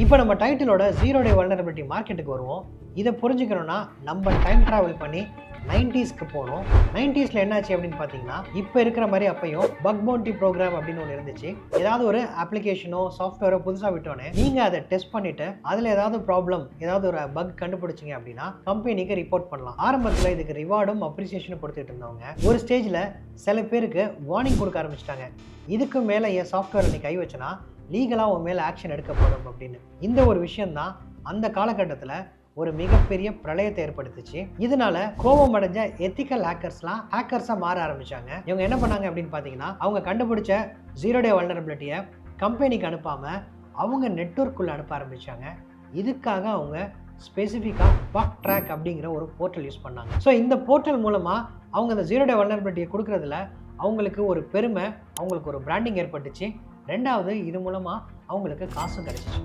இப்போ நம்ம டைட்டிலோட 0 டே வல்னரபிலிட்டி மார்க்கெட்டுக்கு வருவோம். இதை புரிஞ்சுக்கணும்னா நம்ம டைம் ட்ராவல் பண்ணி 90ஸ்க்கு போகணும். 90ஸ்ல என்னாச்சு அப்படின்னு பார்த்தீங்கன்னா, இப்போ இருக்கிற மாதிரி அப்பையும் பக் பவுண்டி ப்ரோக்ராம் அப்படின்னு ஒன்று இருந்துச்சு. ஏதாவது ஒரு அப்ளிகேஷனோ சாஃப்ட்வேரோ புதுசாக விட்டோன்னே நீங்கள் அதை டெஸ்ட் பண்ணிட்டு அதில் ஏதாவது ப்ராப்ளம், ஏதாவது ஒரு பக் கண்டுபிடிச்சிங்க அப்படின்னா கம்பெனிக்கு ரிப்போர்ட் பண்ணலாம். ஆரம்பத்தில் இதுக்கு ரிவார்டும் அப்ரிசியேஷனும் கொடுத்துட்டு இருந்தவங்க ஒரு ஸ்டேஜில் சில பேருக்கு வார்னிங் கொடுக்க ஆரம்பிச்சிட்டாங்க. இதுக்கு மேலே என் சாஃப்ட்வேர் நீ கை வச்சனா லீகலாக உன் மேலே ஆக்ஷன் எடுக்கப்படும் அப்படின்னு. இந்த ஒரு விஷயம்தான் அந்த காலகட்டத்தில் ஒரு மிகப்பெரிய பிரளயத்தை ஏற்படுத்துச்சு. இதனால கோபம் அடைஞ்ச எத்திக்கல் ஹேக்கர்ஸா மாற ஆரம்பிச்சாங்க. இவங்க என்ன பண்ணாங்க அப்படின்னு பார்த்தீங்கன்னா, அவங்க கண்டுபிடிச்ச 0 டே வல்னரபிலிட்டியை கம்பெனிக்கு அனுப்பாம அவங்க நெட்வொர்க்குள்ள அனுப்ப ஆரம்பிச்சாங்க. இதுக்காக அவங்க ஸ்பெசிஃபிக்காக பக் ட்ராக் அப்படிங்கிற ஒரு போர்ட்டல் யூஸ் பண்ணாங்க. ஸோ இந்த போர்ட்டல் மூலமா அவங்க அந்த 0 டே வல்னரபிலிட்டியை கொடுக்கறதுல அவங்களுக்கு ஒரு பெருமை, அவங்களுக்கு ஒரு பிராண்டிங் ஏற்பட்டுச்சு. ரெண்டாவது, இது மூலமா அவங்களுக்கு காசும் கிடைச்சிச்சு.